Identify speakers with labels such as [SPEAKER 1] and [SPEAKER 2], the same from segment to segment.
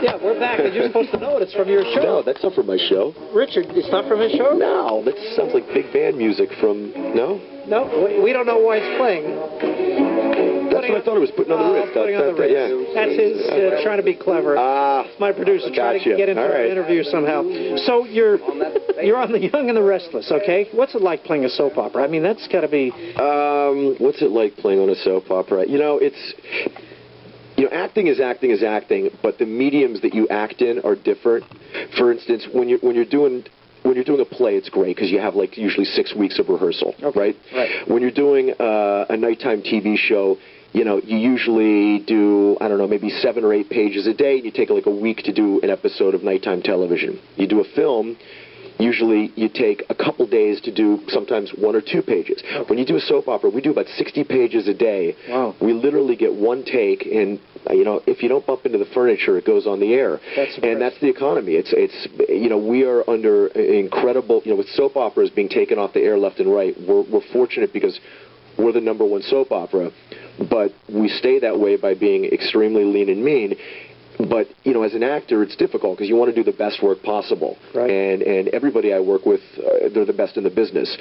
[SPEAKER 1] Yeah, we're back, and you're supposed to know it. It's from your show.
[SPEAKER 2] No, that's not from my show.
[SPEAKER 1] Richard, it's not from his show?
[SPEAKER 2] No, that sounds like big band music from... No?
[SPEAKER 1] No, we don't know why it's playing.
[SPEAKER 2] That's what I thought it was, putting on the wrist.
[SPEAKER 1] Yeah. That's his trying to be clever. My producer trying to get into an interview somehow. So you're on The Young and the Restless, okay? What's it like playing a soap opera? I mean, that's got to be...
[SPEAKER 2] What's it like playing on a soap opera? You know, acting is acting, but the mediums that you act in are different. For instance, when you're doing a play, it's great because you have like usually 6 weeks of rehearsal, right? When you're doing a nighttime TV show, you know, you usually do, I don't know, maybe 7 or 8 pages a day, and you take like a week to do an episode of nighttime television. You do a film, usually you take a couple days to do sometimes 1 or 2 pages. When you do a soap opera, we do about 60 pages a day.
[SPEAKER 1] Wow.
[SPEAKER 2] We literally get one take, and you know, if you don't bump into the furniture, it goes on the air. And that's the economy. It's you know, we are under incredible, you know, with soap operas being taken off the air left and right. We're fortunate because we're the #1 soap opera, but we stay that way by being extremely lean and mean. But, you know, as an actor, it's difficult because you want to do the best work possible. And everybody I work with, they're the best in the business.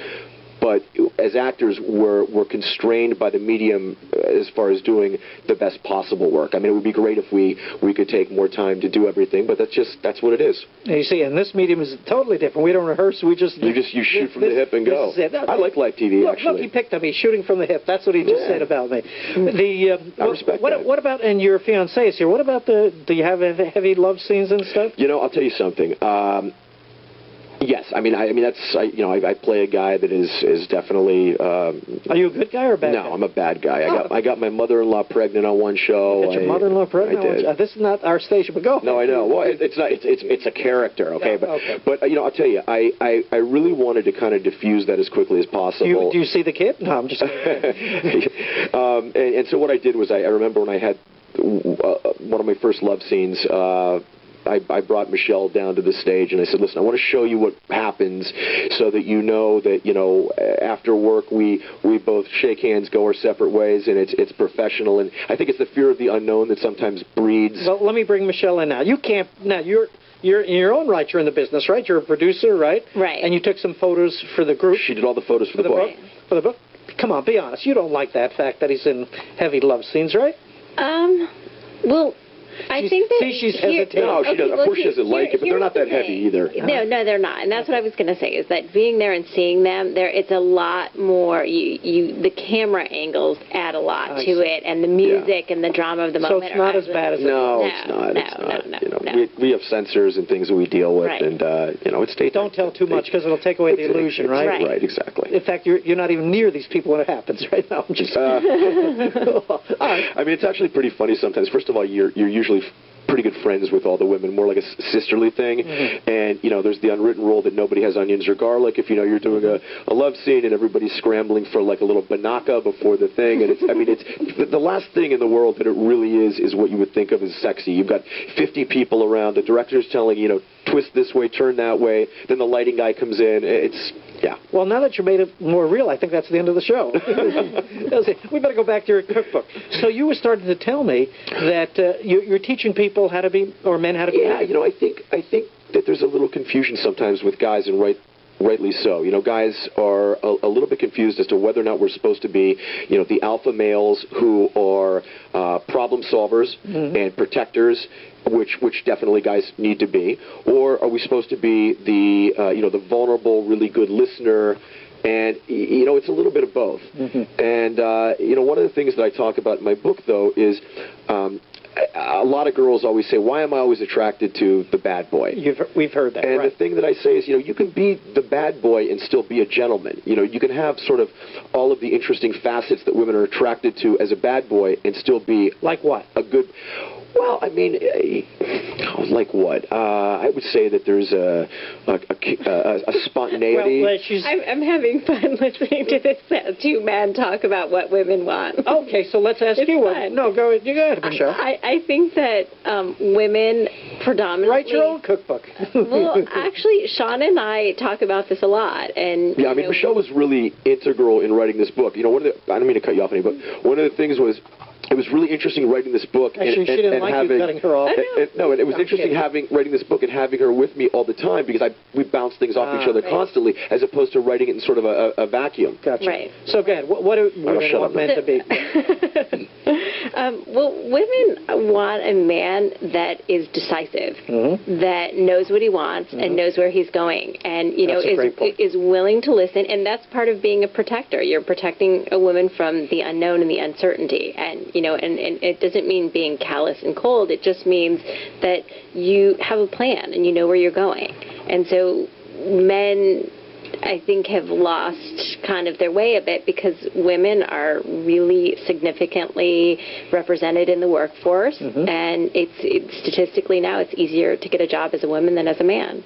[SPEAKER 2] But as actors, we're constrained by the medium as far as doing the best possible work. I mean, it would be great if we could take more time to do everything, but that's what it is.
[SPEAKER 1] And you see, and this medium is totally different. We don't rehearse. You
[SPEAKER 2] shoot from the hip and go. I like live TV, actually.
[SPEAKER 1] Look, he picked on me, shooting from the hip. That's what he just said about me.
[SPEAKER 2] I respect that.
[SPEAKER 1] What about, and your fiancée is here, what about do you have heavy love scenes and stuff?
[SPEAKER 2] You know, I'll tell you something. Yes, I mean that's you know, I play a guy that is definitely. Are
[SPEAKER 1] you a good guy or a bad guy?
[SPEAKER 2] No, I'm a bad guy. I got my mother-in-law pregnant on one show.
[SPEAKER 1] Got your mother-in-law pregnant?
[SPEAKER 2] I did.
[SPEAKER 1] This is not our station, but go.
[SPEAKER 2] No, I know. Well, it's not. It's a character, okay? But you know, I'll tell you, I really wanted to kind of diffuse that as quickly as possible.
[SPEAKER 1] Do you see the kid? No, I'm just.
[SPEAKER 2] And so what I did was I remember when I had one of my first love scenes. I brought Michelle down to the stage and I said, listen, I want to show you what happens so that you know that, you know, after work we both shake hands, go our separate ways, and it's professional. And I think it's the fear of the unknown that sometimes breeds.
[SPEAKER 1] Well, let me bring Michelle in now. You can't, now you're in your own right, you're in the business, right? You're a producer, right?
[SPEAKER 3] Right.
[SPEAKER 1] And you took some photos for the group.
[SPEAKER 2] She did all the photos for the book.
[SPEAKER 1] For the book? Come on, be honest. You don't like that fact that he's in heavy love scenes, right?
[SPEAKER 3] Well, I think that...
[SPEAKER 1] See, she's hesitating.
[SPEAKER 2] No, she does. Of course she doesn't like it, but they're not that heavy either.
[SPEAKER 3] No, they're not. And that's what I was going to say, is that being there and seeing them, it's a lot more... the camera angles add a lot to it, and the music and the drama of the moment.
[SPEAKER 1] So it's not as bad as it
[SPEAKER 2] No, it's not. We have censors and things that we deal with, and, you know, it's daytime.
[SPEAKER 1] Don't tell too much, because it'll take away the illusion, right?
[SPEAKER 2] Right, exactly.
[SPEAKER 1] In fact, you're not even near these people when it happens right now. I'm just...
[SPEAKER 2] I mean, it's actually pretty funny sometimes. First of all, you're usually pretty good friends with all the women, more like a sisterly thing. And, you know, there's the unwritten rule that nobody has onions or garlic. If, you know, you're doing a love scene and everybody's scrambling for, like, a little banaka before the thing. And it's the last thing in the world that it really is what you would think of as sexy. You've got 50 people around. The director's telling you, twist this way, turn that way. Then the lighting guy comes in. Yeah.
[SPEAKER 1] Well, now that you made it more real, I think that's the end of the show. We better go back to your cookbook. So you were starting to tell me that you're teaching people how to be, or men how to be.
[SPEAKER 2] Yeah, I think that there's a little confusion sometimes with guys, and rightly so. Guys are a little bit confused as to whether or not we're supposed to be, the alpha males who are problem solvers and protectors, which definitely guys need to be, or are we supposed to be the vulnerable, really good listener? And it's a little bit of both. And one of the things that I talk about in my book, though, is a lot of girls always say, why am I always attracted to the bad boy?
[SPEAKER 1] We've heard that.
[SPEAKER 2] And the thing that I say is, you can be the bad boy and still be a gentleman. You can have sort of all of the interesting facets that women are attracted to as a bad boy and still be...
[SPEAKER 1] Like what?
[SPEAKER 2] A good... Well, I mean, like what? I would say that there's a spontaneity.
[SPEAKER 1] Well,
[SPEAKER 3] I'm having fun listening to this two men talk about what women want.
[SPEAKER 1] Okay, so let's ask you one. No, go ahead, Michelle.
[SPEAKER 3] I think that women predominantly...
[SPEAKER 1] Write your own cookbook.
[SPEAKER 3] Well, actually, Sean and I talk about this a lot. And
[SPEAKER 2] yeah, I mean, Michelle was really integral in writing this book. I don't mean to cut you off, but one of the things was... it was really interesting writing this book.
[SPEAKER 1] Actually, she didn't like you cutting her off.
[SPEAKER 2] No, it was interesting writing this book and having her with me all the time because we bounced things off each other constantly, as opposed to writing it in sort of a vacuum.
[SPEAKER 1] Gotcha.
[SPEAKER 3] Right.
[SPEAKER 1] So, go ahead. What do women want men to be?
[SPEAKER 3] Well, women want a man that is decisive, that knows what he wants and knows where he's going, and is willing to listen. And that's part of being a protector. You're protecting a woman from the unknown and the uncertainty. And and it doesn't mean being callous and cold. It just means that you have a plan and you know where you're going. And so men, I think, have lost kind of their way a bit because women are really significantly represented in the workforce, and it's statistically now it's easier to get a job as a woman than as a man.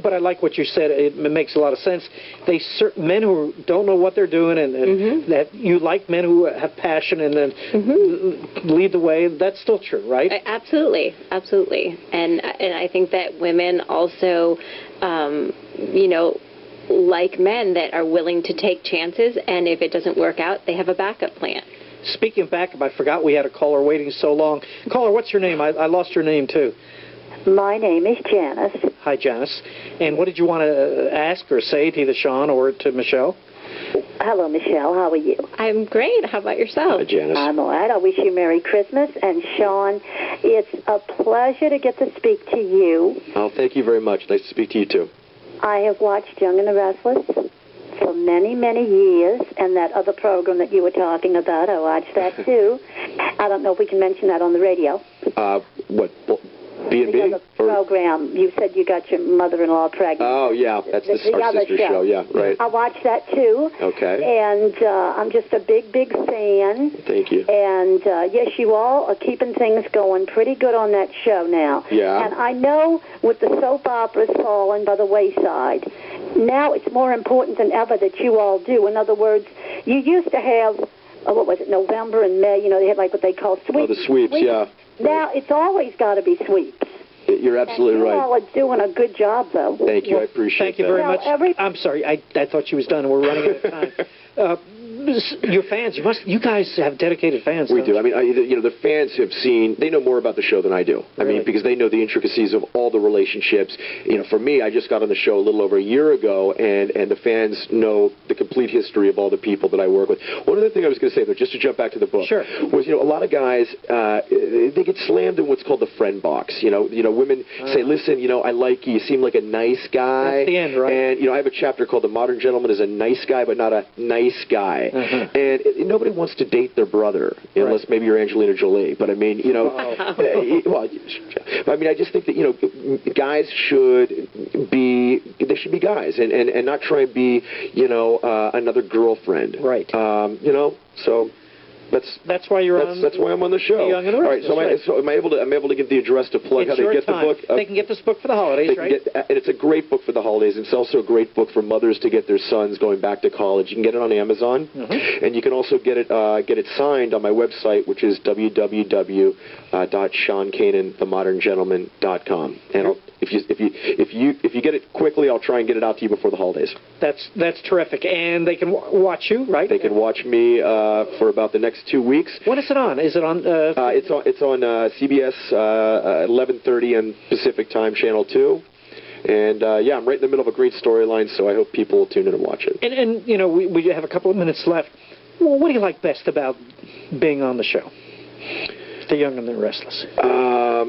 [SPEAKER 1] But I like what you said. It makes a lot of sense. Men who don't know what they're doing, and that you like men who have passion and then lead the way. That's still true, right?
[SPEAKER 3] Absolutely, absolutely. And I think that women also, like men that are willing to take chances, and if it doesn't work out, they have a backup plan.
[SPEAKER 1] Speaking of backup, I forgot we had a caller waiting so long. Caller, what's your name? I lost your name, too.
[SPEAKER 4] My name is Janice.
[SPEAKER 1] Hi, Janice. And what did you want to ask or say to either Sean or to Michelle?
[SPEAKER 4] Hello, Michelle. How are you?
[SPEAKER 3] I'm great. How about yourself?
[SPEAKER 2] Hi, Janice.
[SPEAKER 4] I'm all right. I wish you Merry Christmas. And, Sean, it's a pleasure to get to speak to you.
[SPEAKER 2] Oh, thank you very much. Nice to speak to you, too.
[SPEAKER 4] I have watched Young and the Restless for many, many years, and that other program that you were talking about, I watched that, too. I don't know if we can mention that on the radio.
[SPEAKER 2] What? B&B?
[SPEAKER 4] The other program, you said you got your mother-in-law pregnant.
[SPEAKER 2] Oh, yeah, that's our sister show. Yeah, right.
[SPEAKER 4] I watched that, too.
[SPEAKER 2] Okay.
[SPEAKER 4] And I'm just a big, big fan.
[SPEAKER 2] Thank you.
[SPEAKER 4] And, yes, you all are keeping things going pretty good on that show now.
[SPEAKER 2] Yeah.
[SPEAKER 4] And I know with the soap operas falling by the wayside, now it's more important than ever that you all do. In other words, you used to have, what was it, November and May, they had like what they call sweeps.
[SPEAKER 2] Oh, the sweeps, yeah.
[SPEAKER 4] Now it's always got to be sweeps.
[SPEAKER 2] You're absolutely right.
[SPEAKER 4] You all are doing a good job, though.
[SPEAKER 2] Thank you. I appreciate that.
[SPEAKER 1] Thank you very much. I'm sorry. I thought she was done. We're running out of time. Your fans, you guys have dedicated fans.
[SPEAKER 2] We do. I mean, the fans have seen, they know more about the show than I do. I mean, because they know the intricacies of all the relationships. For me, I just got on the show a little over a year ago, and the fans know the complete history of all the people that I work with. One other thing I was going to say, though, just to jump back to the book, was, a lot of guys, they get slammed in what's called the friend box. Women say, listen, I like you. You seem like a nice guy.
[SPEAKER 1] That's the end, right?
[SPEAKER 2] And, I have a chapter called The Modern Gentleman is a Nice Guy, but not a nice guy. And nobody wants to date their brother, unless maybe you're Angelina Jolie. But I mean, I just think that, guys should be guys and not try and be, another girlfriend.
[SPEAKER 1] Right.
[SPEAKER 2] So
[SPEAKER 1] that's why you're on.
[SPEAKER 2] That's why I'm on the show.
[SPEAKER 1] Young and the Restless.
[SPEAKER 2] All right. So am I able to give the address to plug how they get the book?
[SPEAKER 1] They can get this book for the holidays, right?
[SPEAKER 2] And it's a great book for the holidays. It's also a great book for mothers to get their sons going back to college. You can get it on Amazon, and you can also get it signed on my website, which is www.SeanCananTheModernGentleman.com. And if you get it quickly, I'll try and get it out to you before the holidays.
[SPEAKER 1] That's terrific. And they can watch you, right?
[SPEAKER 2] They can watch me for about the next 2 weeks.
[SPEAKER 1] When is it on? Is it on?
[SPEAKER 2] It's on CBS 11:30 on Pacific Time, Channel 2. And I'm right in the middle of a great storyline, so I hope people will tune in and watch it.
[SPEAKER 1] And we have a couple of minutes left. Well, what do you like best about being on the show? The Young and the Restless.
[SPEAKER 2] I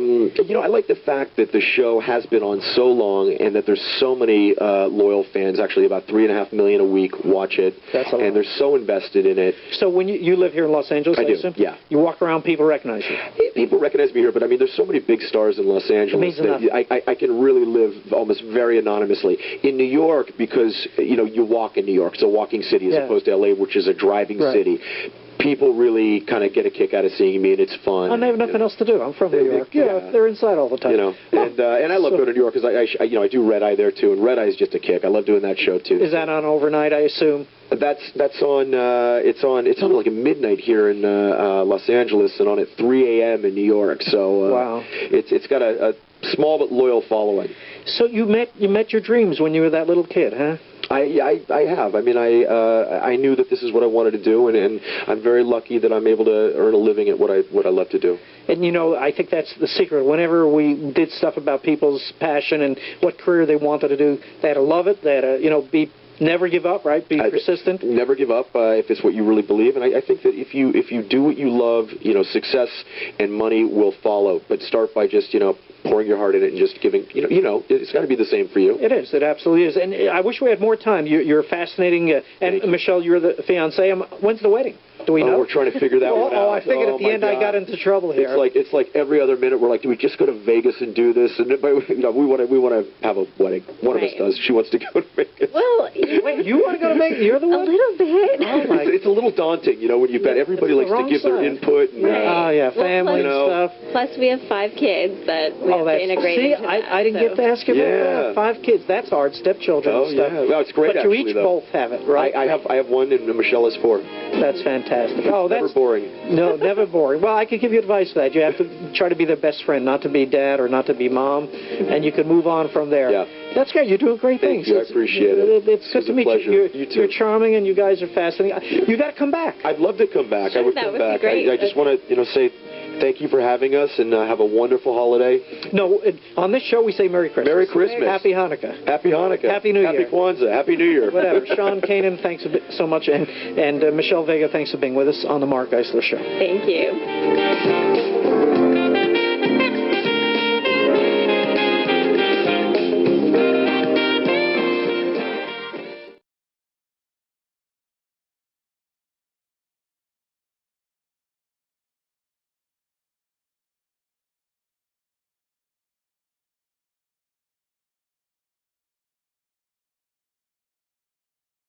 [SPEAKER 2] like the fact that the show has been on so long and that there's so many loyal fans. Actually, about 3.5 million a week watch it.
[SPEAKER 1] That's a lot.
[SPEAKER 2] And they're so invested in it.
[SPEAKER 1] So when you live here in Los Angeles, I
[SPEAKER 2] do,
[SPEAKER 1] assume?
[SPEAKER 2] yeah.
[SPEAKER 1] You walk around, people recognize you.
[SPEAKER 2] People recognize me here, but I mean, there's so many big stars in Los Angeles that I can really live almost very anonymously. In New York, because you walk in New York, it's a walking city as opposed to LA, which is a driving city. People really kind of get a kick out of seeing me, and it's fun.
[SPEAKER 1] I have nothing else to do. I'm from New York. They're inside all the time.
[SPEAKER 2] And I love going to New York because I do Red Eye there too, and Red Eye is just a kick. I love doing that show too.
[SPEAKER 1] Is that on overnight? I assume.
[SPEAKER 2] That's on. It's on like at midnight here in Los Angeles, and on at 3 a.m. in New York. So
[SPEAKER 1] wow,
[SPEAKER 2] it's got a small but loyal following.
[SPEAKER 1] So you met your dreams when you were that little kid, huh?
[SPEAKER 2] I have. I mean, I knew that this is what I wanted to do, and I'm very lucky that I'm able to earn a living at what I love to do.
[SPEAKER 1] And, I think that's the secret. Whenever we did stuff about people's passion and what career they wanted to do, they had to love it. They had to, never give up, right? Be persistent. Never
[SPEAKER 2] give up if it's what you really believe. And I think that if you do what you love, success and money will follow. But start by just, pouring your heart in it and just giving, it's got to be the same for you.
[SPEAKER 1] It is. It absolutely is. And I wish we had more time. You're fascinating. And Michelle, you're the fiancée. When's the wedding? Do we know?
[SPEAKER 2] We're trying to figure that one out.
[SPEAKER 1] I figured at the end I got into trouble here.
[SPEAKER 2] It's like every other minute we're like, do we just go to Vegas and do this? And we want to have a wedding. One of us does. She wants to go to Vegas.
[SPEAKER 3] Well,
[SPEAKER 1] wait, you want to go to Vegas? You're the one?
[SPEAKER 3] A little bit.
[SPEAKER 2] It's a little daunting, when you've got everybody likes to give their input. And,
[SPEAKER 1] Oh yeah, family and stuff.
[SPEAKER 3] Plus we have 5 kids that we have to integrate.
[SPEAKER 1] See,
[SPEAKER 3] into that,
[SPEAKER 1] I didn't get to ask you about that. 5 kids. That's hard. Stepchildren and stuff.
[SPEAKER 2] Yeah. Well, it's great.
[SPEAKER 1] But
[SPEAKER 2] actually,
[SPEAKER 1] you each both have it, right?
[SPEAKER 2] I have 1, and Michelle has 4.
[SPEAKER 1] That's fantastic. Oh, that's
[SPEAKER 2] never boring.
[SPEAKER 1] No, never boring. Well, I could give you advice for that. You have to try to be their best friend, not to be dad or not to be mom, and you can move on from there.
[SPEAKER 2] Yeah.
[SPEAKER 1] That's great. You're doing great things.
[SPEAKER 2] Thank you. I appreciate it.
[SPEAKER 1] It's good to meet you. You're charming, and you guys are fascinating. You got to come back.
[SPEAKER 2] I'd love to come back.
[SPEAKER 3] Sure,
[SPEAKER 2] I would come back. I just want to, say thank you for having us, and have a wonderful holiday.
[SPEAKER 1] No, on this show we say Merry Christmas.
[SPEAKER 2] Merry Christmas.
[SPEAKER 1] Happy Hanukkah.
[SPEAKER 2] Happy Hanukkah.
[SPEAKER 1] Happy New Year.
[SPEAKER 2] Happy Kwanzaa. Happy New Year.
[SPEAKER 1] Whatever. Sean Kanan, thanks so much, and Michelle Vega, thanks for being with us on the Mark Geisler Show.
[SPEAKER 3] Thank you.